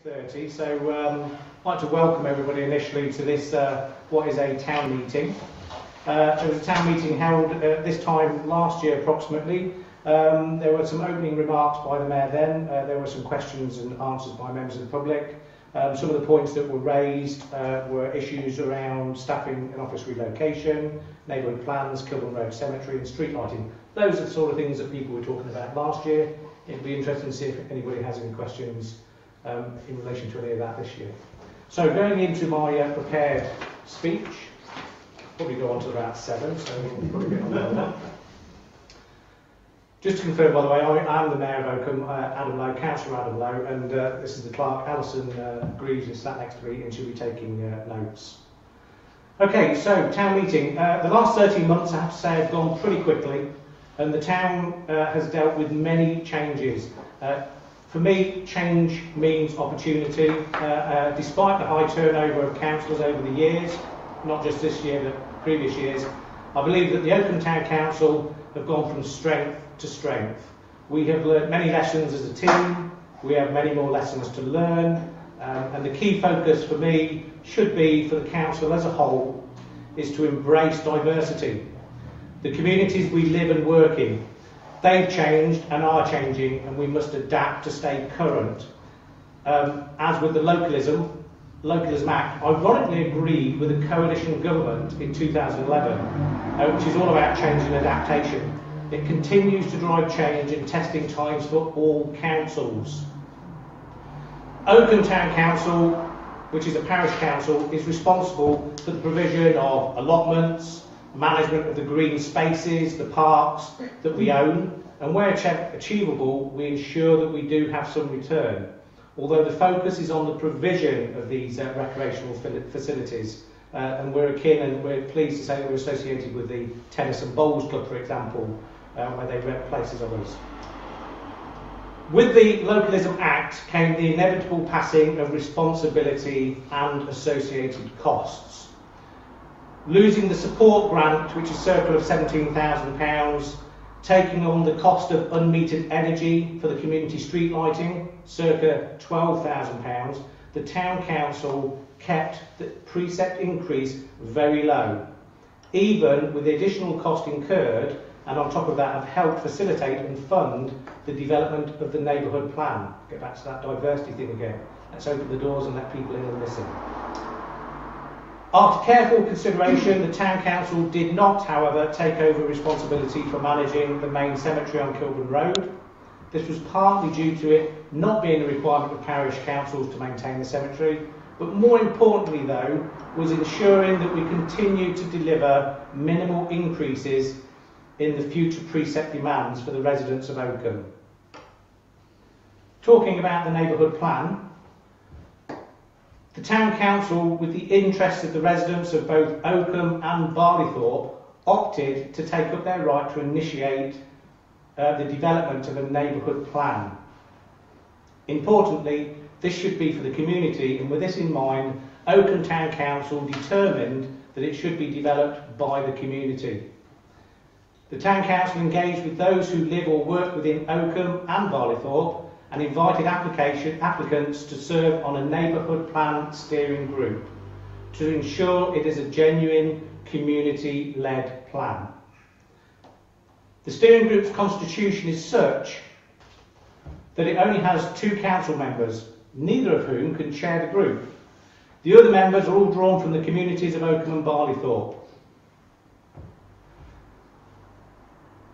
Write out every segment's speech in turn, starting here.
6:30, so I'd like to welcome everybody initially to this, what is a town meeting. It was a town meeting held this time last year approximately. There were some opening remarks by the Mayor then, there were some questions and answers by members of the public. Some of the points that were raised were issues around staffing and office relocation, neighbourhood plans, Kilburn Road Cemetery and street lighting. Those are the sort of things that people were talking about last year. It'd be interesting to see if anybody has any questions in relation to any of that this year. So going into my prepared speech, probably go on to about 7, so we'll probably get on that. Just to confirm, by the way, I am the Mayor of Oakham, Adam Lowe, Cllr Adam Lowe, and this is the Clerk Allison Greaves who's sat next to me, and she'll be taking notes. Okay, so town meeting. The last 13 months, I have to say, have gone pretty quickly, and the town has dealt with many changes. For me, change means opportunity. Despite the high turnover of councillors over the years, not just this year but previous years, I believe that the Oakham Town Council have gone from strength to strength. We have learned many lessons as a team, we have many more lessons to learn, and the key focus for me should be for the council as a whole is to embrace diversity. The communities we live and work in, they've changed and are changing, and we must adapt to stay current. As with the Localism Act, ironically agreed with a coalition government in 2011, which is all about change and adaptation. It continues to drive change and testing times for all councils. Oakham Town Council, which is a parish council, is responsible for the provision of allotments, management of the green spaces, the parks that we own, and where achievable, we ensure that we do have some return. Although the focus is on the provision of these recreational facilities, and we're akin and we're pleased to say that we're associated with the Tennis and Bowls Club, for example, where they rent places of us. With the Localism Act came the inevitable passing of responsibility and associated costs. Losing the support grant, which is circa of £17,000, taking on the cost of unmetered energy for the community street lighting, circa £12,000, the Town Council kept the precept increase very low, even with the additional cost incurred, and on top of that have helped facilitate and fund the development of the neighbourhood plan. Get back to that diversity thing again. Let's open the doors and let people in and listen. After careful consideration, the Town Council did not, however, take over responsibility for managing the main cemetery on Kilburn Road. This was partly due to it not being a requirement of parish councils to maintain the cemetery, but more importantly though, was ensuring that we continue to deliver minimal increases in the future precept demands for the residents of Oakham. Talking about the neighbourhood plan, the Town Council, with the interests of the residents of both Oakham and Barleythorpe, opted to take up their right to initiate the development of a neighbourhood plan. Importantly, this should be for the community, and with this in mind, Oakham Town Council determined that it should be developed by the community. The Town Council engaged with those who live or work within Oakham and Barleythorpe and invited applicants to serve on a neighbourhood plan steering group to ensure it is a genuine community-led plan. The steering group's constitution is such that it only has 2 council members, neither of whom can chair the group. The other members are all drawn from the communities of Oakham and Barleythorpe.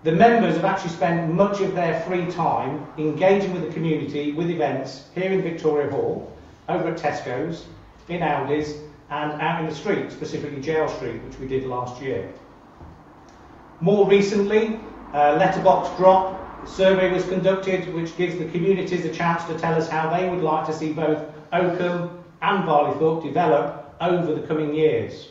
The members have actually spent much of their free time engaging with the community with events here in Victoria Hall, over at Tesco's, in Aldi's and out in the street, specifically Jail Street, which we did last year. More recently, a letterbox drop survey was conducted which gives the communities a chance to tell us how they would like to see both Oakham and Barleythorpe develop over the coming years.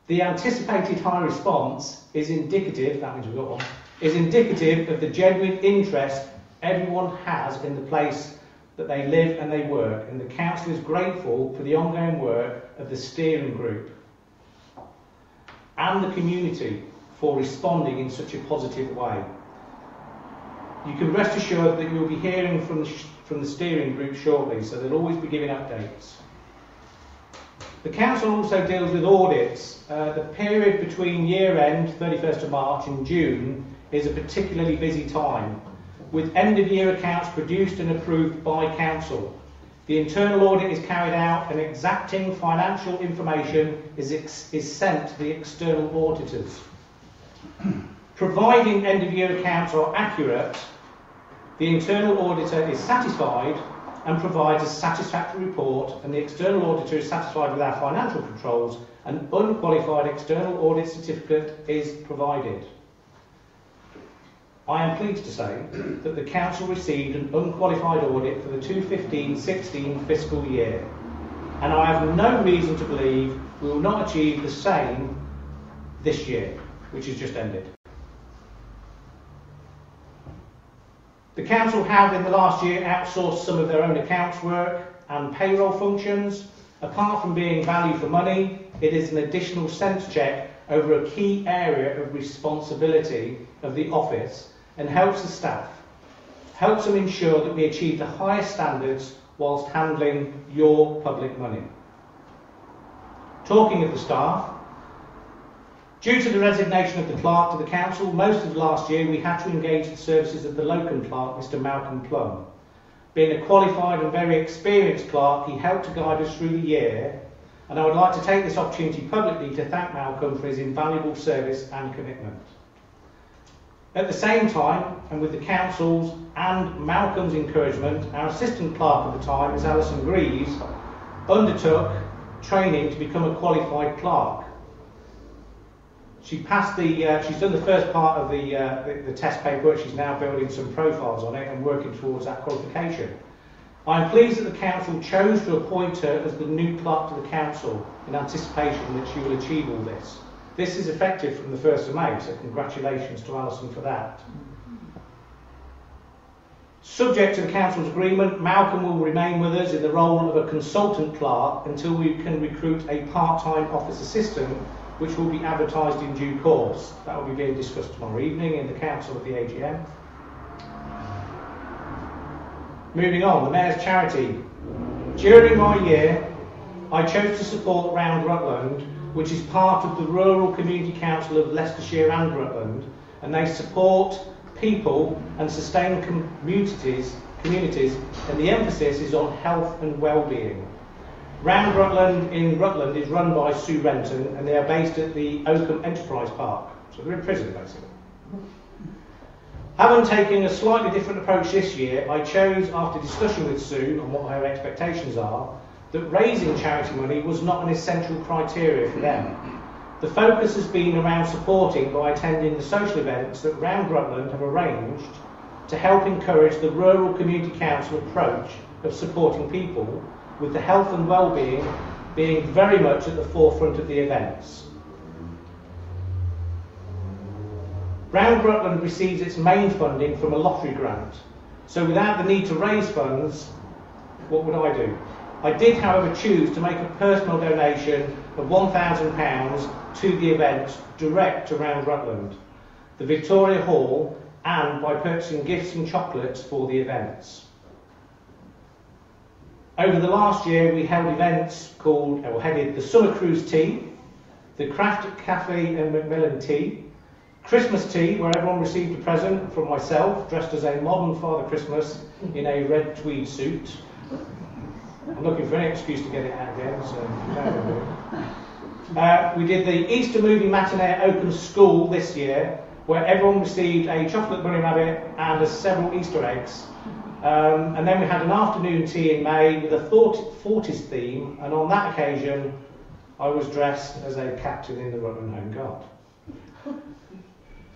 The anticipated high response is indicative, that means we've got one, is indicative of the genuine interest everyone has in the place that they live and they work, and the council is grateful for the ongoing work of the steering group and the community for responding in such a positive way. You can rest assured that you'll be hearing from the steering group shortly, so they'll always be giving updates. The council also deals with audits. The period between year end, 31st of March, and June is a particularly busy time, with end of year accounts produced and approved by council. The internal audit is carried out and exacting financial information is sent to the external auditors. Providing end of year accounts are accurate, the internal auditor is satisfied and provides a satisfactory report, and the external auditor is satisfied with our financial controls. An unqualified external audit certificate is provided. I am pleased to say that the council received an unqualified audit for the 2015-16 fiscal year, and I have no reason to believe we will not achieve the same this year, which has just ended. The council have in the last year outsourced some of their own accounts work and payroll functions. Apart from being value for money, it is an additional sense check over a key area of responsibility of the office and helps the staff, helps them ensure that we achieve the highest standards whilst handling your public money. Talking of the staff, due to the resignation of the clerk to the council, most of last year we had to engage the services of the locum clerk, Mr. Malcolm Plum. Being a qualified and very experienced clerk, he helped to guide us through the year, and I would like to take this opportunity publicly to thank Malcolm for his invaluable service and commitment. At the same time, and with the council's and Malcolm's encouragement, our assistant clerk at the time, Ms. Allison Greaves, undertook training to become a qualified clerk. She passed she's done the first part of the test paperwork. She's now building some profiles on it and working towards that qualification. I am pleased that the council chose to appoint her as the new clerk to the council in anticipation that she will achieve all this. This is effective from the 1st of May, so congratulations to Alison for that. Subject to the council's agreement, Malcolm will remain with us in the role of a consultant clerk until we can recruit a part-time office assistant, which will be advertised in due course. That will be being discussed tomorrow evening in the council at the AGM. Moving on, the Mayor's charity. During my year, I chose to support Round Rutland, which is part of the Rural Community Council of Leicestershire and Rutland, and they support people and sustain communities, and the emphasis is on health and well-being. Round Rutland in Rutland is run by Sue Renton, and they are based at the Oakham Enterprise Park, so they're in prison basically. Having taken a slightly different approach this year, I chose, after discussion with Sue on what her expectations are, that raising charity money was not an essential criteria for them. The focus has been around supporting by attending the social events that Round Rutland have arranged to help encourage the Rural Community Council approach of supporting people, with the health and well-being being very much at the forefront of the events. Round Rutland receives its main funding from a lottery grant, so without the need to raise funds, what would I do? I did, however, choose to make a personal donation of £1,000 to the events direct to Round Rutland, the Victoria Hall, and by purchasing gifts and chocolates for the events. Over the last year, we held events headed the Summer Cruise Tea, the Craft Cafe and Macmillan Tea, Christmas Tea, where everyone received a present from myself, dressed as a modern Father Christmas in a red tweed suit. I'm looking for any excuse to get it out again, so we did the Easter movie matinee at Oakham School this year, where everyone received a chocolate bunny rabbit and several Easter eggs. And then we had an afternoon tea in May with a 40s theme, and on that occasion I was dressed as a captain in the Rutland Home Guard.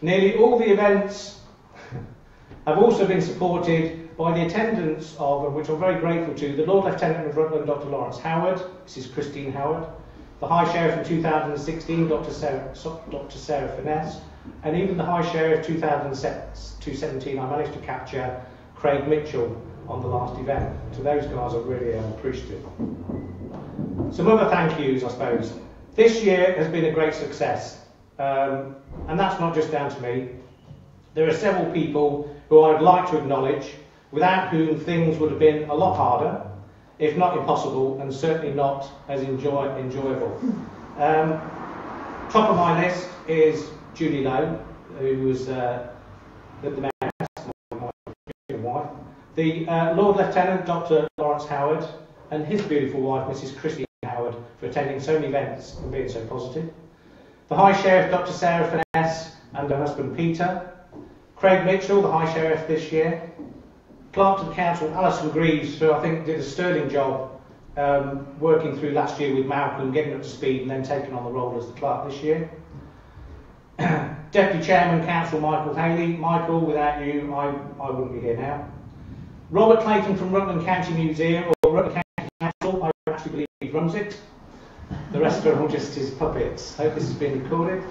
Nearly all the events have also been supported by the attendance of, which I'm very grateful to, the Lord Lieutenant of Rutland, Dr. Lawrence Howard, Mrs. Christine Howard, the High Sheriff in 2016, Dr. Sarah Finesse, and even the High Sheriff 2017, I managed to capture Craig Mitchell on the last event. To those guys, I really am appreciative. Some other thank yous, I suppose. This year has been a great success, and that's not just down to me. There are several people who I would like to acknowledge, without whom things would have been a lot harder, if not impossible, and certainly not as enjoyable. Top of my list is Judy Lowe, who was the Mayor's wife, the Lord Lieutenant Dr. Lawrence Howard, and his beautiful wife, Mrs. Christine Howard, for attending so many events and being so positive. The High Sheriff, Dr. Sarah Finesse, and her husband Peter. Craig Mitchell, the High Sheriff this year. Clerk to the Council, Alison Greaves, who I think did a sterling job working through last year with Malcolm, getting up to speed and then taking on the role as the clerk this year. Deputy Chairman, Council Michael Haley. Michael, without you, I wouldn't be here now. Robert Clayton from Rutland County Museum, or Rutland County Council, I actually believe he runs it. The rest are all just his puppets. Hope this has been recorded.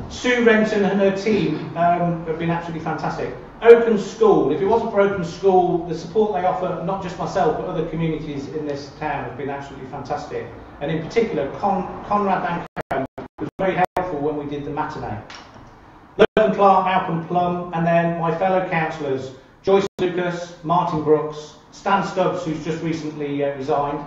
Sue Renton and her team have been absolutely fantastic. Oakham School, if it wasn't for Oakham School, the support they offer, not just myself, but other communities in this town have been absolutely fantastic. And in particular, Conrad Van was very helpful when we did the matinee. Logan Clark, Malcolm Plum, and then my fellow councillors, Joyce Lucas, Martin Brooks, Stan Stubbs, who's just recently resigned,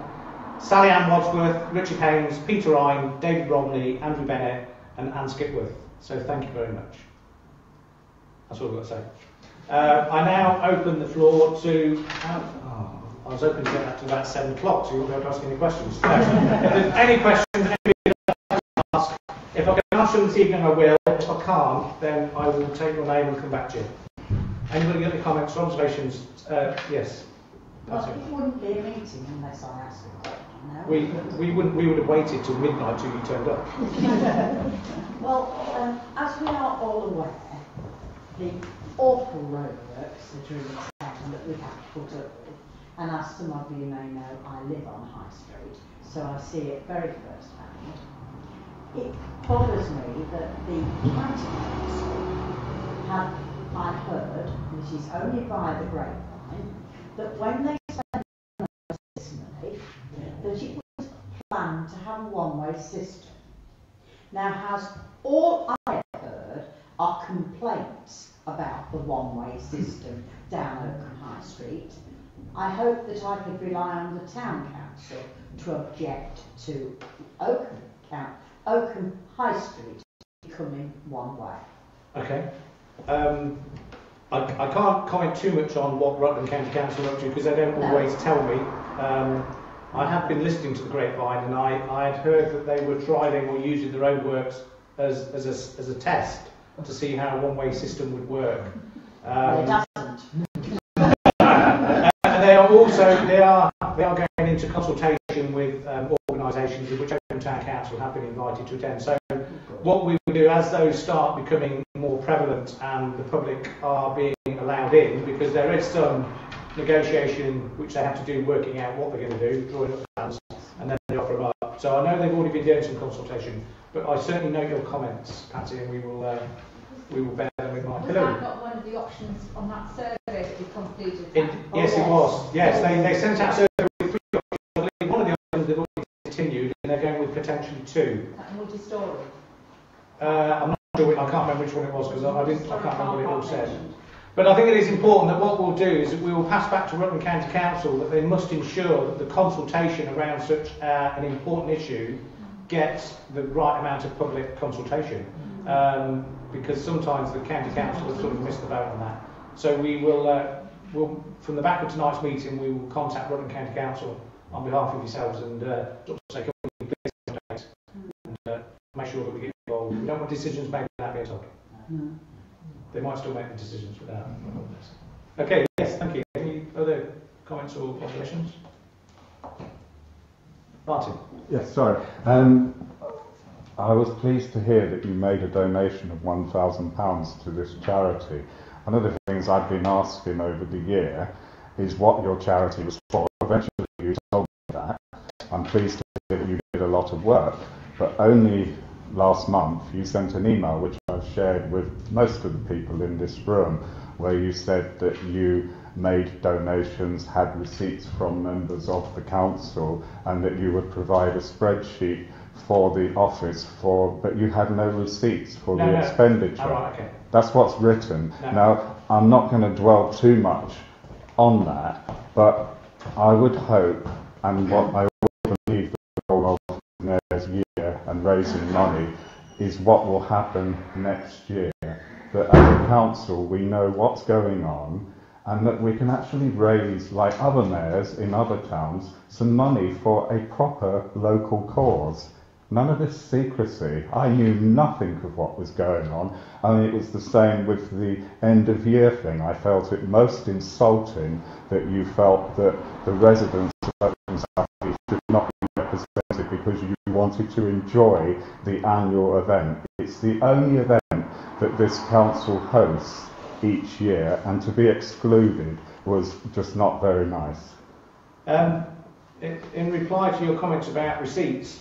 Sally Ann Wadsworth, Richard Haynes, Peter Ryan, David Romney, Andrew Bennett, and Anne Skipworth. So thank you very much. That's all I've got to say. I now open the floor to... I was hoping to get that to about 7 o'clock, so you won't be able to ask any questions. No. If there's any questions, anybody would like to ask, if I can answer them this evening, I will. If I can't, then I will take your name and come back to you. Anybody got any comments or observations? Yes. Well, it wouldn't be a meeting unless I asked a question. No? We would have waited till midnight till you turned up. Well, as we are all aware, the awful roadworks that are in the town that we have to put up with, and as some of you may know, I live on High Street, so I see it very first hand. It bothers me that the county council have, I heard, which is only by the grapevine, that when they spend this money, that it was planned to have a one-way system. Now, has all I have heard are complaints about the one-way system down Oakham High Street. I hope that I could rely on the town council to object to Oakham High Street becoming one way. Okay. I can't comment too much on what Rutland County Council are up to because they don't always tell me. I have been listening to the grapevine and I had heard that they were trialling or using the roadworks as a test to see how a one-way system would work. It doesn't. And they are going into consultation with organisations in which Oakham Town Council have been invited to attend. So what we will do as those start becoming more prevalent and the public are being allowed in, because there is some negotiation which they have to do, working out what they're going to do, drawing up plans, and then they offer them up. So I know they've already been doing some consultation, but I certainly note your comments, Patsy, and we will bear them in mind. Was that not one of the options on that survey that we completed? Yes, it was. Yes, they sent out a survey with 3 options. I believe one of the options they've already continued, and they're going with potentially 2. That multi-storey? I'm not sure. I can't remember which one it was because I can't remember what it all said. But I think it is important that what we'll do is that we will pass back to Rutland County Council that they must ensure that the consultation around such an important issue gets the right amount of public consultation. Because sometimes the County Council has sort of missed the boat on that. So we will, from the back of tonight's meeting, we will contact Rutland County Council on behalf of yourselves and say, can we please update and make sure that we get involved. We don't want decisions made without being told. They might still make the decisions without this. Okay, yes, thank you. Any other comments or observations? Martin? Yes, sorry. I was pleased to hear that you made a donation of £1,000 to this charity. One of the things I've been asking over the year is what your charity was for. Eventually you told me that. I'm pleased to hear that you did a lot of work, but only last month you sent an email which I've shared with most of the people in this room, where you said that you made donations, had receipts from members of the council, and that you would provide a spreadsheet for the office but you had no receipts for the expenditure. Oh, right, okay. That's what's written. No. Now, I'm not going to dwell too much on that, but I would hope, and what I always believe the role of the Mayor's year and raising money is what will happen next year, that as a council we know what's going on and that we can actually raise, like other mayors in other towns, some money for a proper local cause. None of this secrecy. I knew nothing of what was going on, and it was the same with the end of year thing. I felt it most insulting that you felt that the residents of Oakham South East should not be represented because you wanted to enjoy the annual event. It's the only event that this council hosts each year, and to be excluded was just not very nice. In reply to your comments about receipts,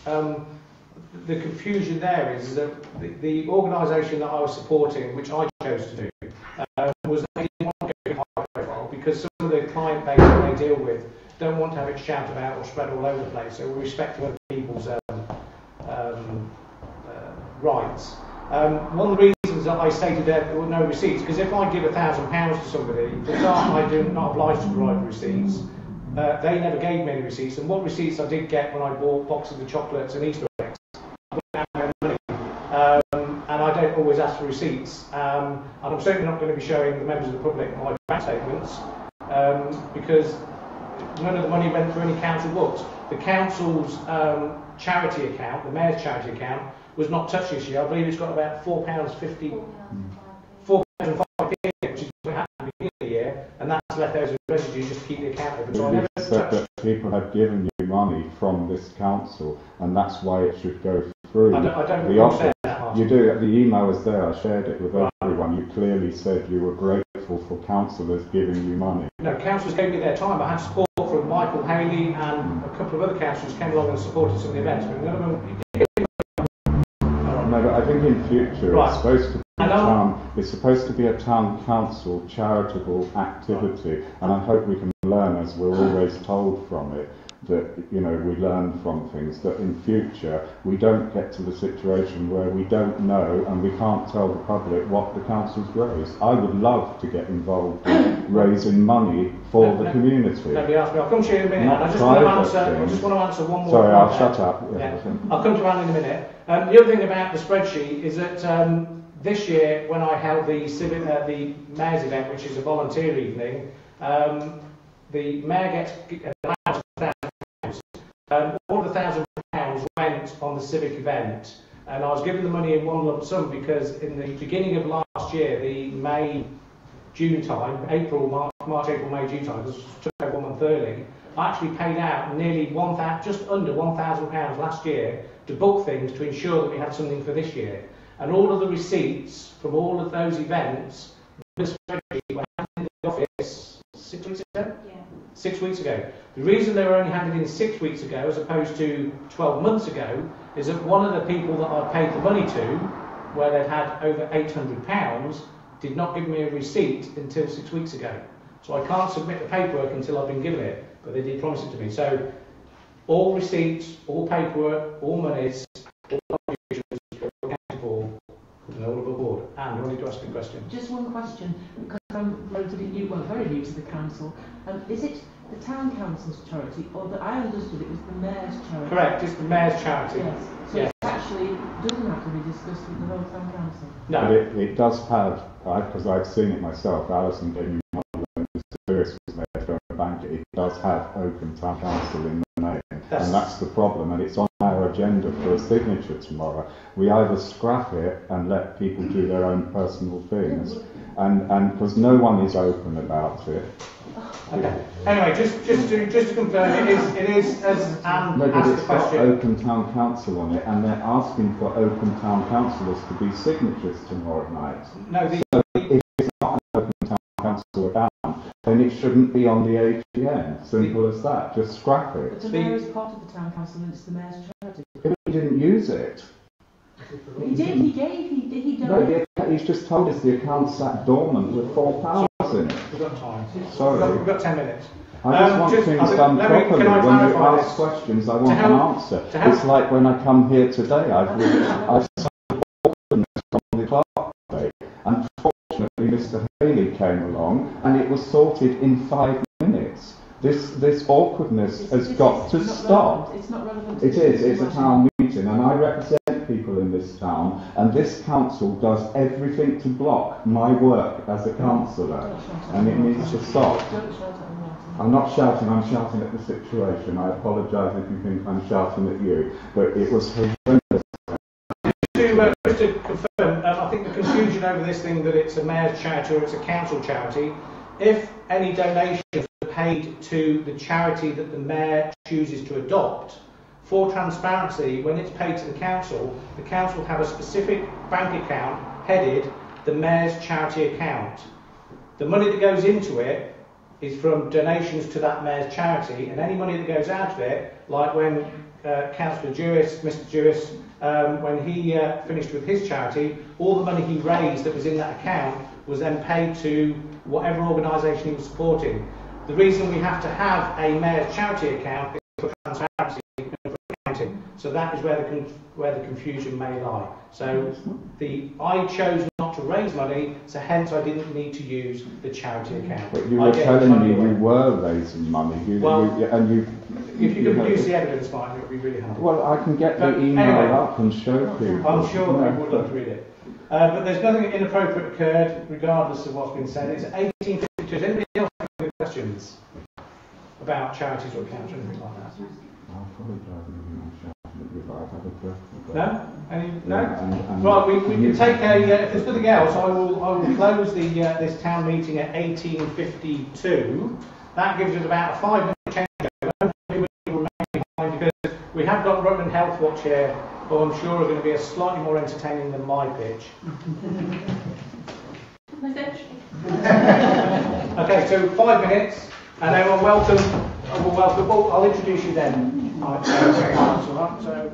the confusion there is that the organisation that I was supporting, which I chose to do, was they didn't want to go high profile because some of the client base that they deal with don't want to have it shouted about or spread all over the place. So we respect other people's rights. One of the reasons that I stated there were no receipts, because if I give £1,000 to somebody, for start, I do not obliged to provide receipts. They never gave me any receipts, and what receipts I did get when I bought boxes of chocolates and Easter eggs, I wouldn't have no money. And I don't always ask for receipts. And I'm certainly not going to be showing the members of the public my bank statements, because none of the money went through any council books. The council's charity account, the Mayor's charity account, was not touched this year. I believe it's got about £4.50, £4.05, which is what happened at the beginning of the year, and that's left there as a residue just to keep the account open. So I never said that people have given you money from this council, and that's why it should go through. I don't the office. say that, Martin. You do. The email was there. I shared it with everyone. You clearly said you were grateful for councillors giving you money. No, councillors gave me their time. I had support from Michael Haley and a couple of other councillors came along and supported some of the events, but none of them. No, but I think in future it's supposed to be a town council charitable activity, and I hope we can learn, as we're always told from it, that we learn from things, that in future we don't get to the situation where we don't know and we can't tell the public what the council's raised. I would love to get involved in raising money for the community. Nobody asked me. I'll come to you in a minute. I just want to answer one more. Sorry, I'll shut up. Yeah. I'll come to Anne in a minute. The other thing about the spreadsheet is that this year, when I held the Mayor's event, which is a volunteer evening, the Mayor gets allowance of £1,000. All of the £1,000 went on the civic event, and I was given the money in one lump sum because in the beginning of last year, the May-June time, March, April, May, June time, because it took over 1 month early, I actually paid out nearly just under £1,000 last year to book things to ensure that we had something for this year. And all of the receipts from all of those events were handed in the office 6 weeks ago? Yeah. 6 weeks ago. The reason they were only handed in 6 weeks ago as opposed to 12 months ago is that one of the people that I paid the money to, where they'd had over £800, did not give me a receipt until 6 weeks ago. So I can't submit the paperwork until I've been given it, but they did promise it to me. So all receipts, all paperwork, all monies, all contributions were accounted for and all above. Anne, you wanted to ask a question? Just one question, because I'm relatively new, very new to the council. Is it the town council's charity, or I understood it was the mayor's charity? Correct, it's the mayor's charity. Yes. So yes. It actually doesn't have to be discussed with the whole town council. No. But it does have, because I've seen it myself, Alison gave me money when Mr. Lewis was there to a bank. It does have Oakham Town Council in the name, and that's the problem, and it's on our agenda for a signature tomorrow. We either scrap it and let people do their own personal things, and because no one is open about it. Okay. Anyway, just to confirm, it is as Anne asked the question. Got Oakham Town Council on it, and they're asking for Oakham Town Councillors to be signatories tomorrow night. No, so if it's not an Oakham Town Council account, then it shouldn't be on the AGM. Simple as that. Just scrap it. But the mayor is part of the town council, and it's the mayor's charity. If he didn't use it. He did. He did. No, he's just told us the account sat dormant with £4 in it. We've got time. Sorry. We've got 10 minutes. I just want things done properly. When you ask questions, I want an answer. It's like when I come here today, I've signed a from the Clerk today, and fortunately Mr. Haley came along and it was sorted in 5 minutes. This awkwardness has got to stop. It's not relevant. It is. It's a town meeting, and I represent people in this town, and this council does everything to block my work as a councillor, and it needs to stop. I'm not shouting, I'm shouting at the situation. I apologise if you think I'm shouting at you, but it was horrendous. Just to confirm, I think the confusion over this thing that it's a mayor's charity or it's a council charity, if any donations are paid to the charity that the mayor chooses to adopt, for transparency, when it's paid to the council have a specific bank account headed the mayor's charity account. The money that goes into it is from donations to that mayor's charity, and any money that goes out of it, like when Councillor Dewis, Mr. Dewis, when he finished with his charity, all the money he raised that was in that account was then paid to whatever organisation he was supporting. The reason we have to have a mayor's charity account is for transparency and for accounting. So that is where the confusion may lie. So I chose not to raise money, so hence I didn't need to use the charity account. But you were telling me you were raising money, if you could produce the evidence, Mike, it would be really handy. Well, I can get the email up and show people. I'm sure they would love to read it. But there's nothing inappropriate occurred, regardless of what's been said. It's 1852. Does anybody else have any questions about charities or accounts or anything like that? No? No? Right, we can take a. If there's nothing else, I will close this town meeting at 18:52. That gives us about a 5-minute changeover. Because we have got Rutland Health Watch here, who I'm sure are going to be slightly more entertaining than my pitch. Okay, so 5 minutes, and then we'll welcome. I'll introduce you then. All right, so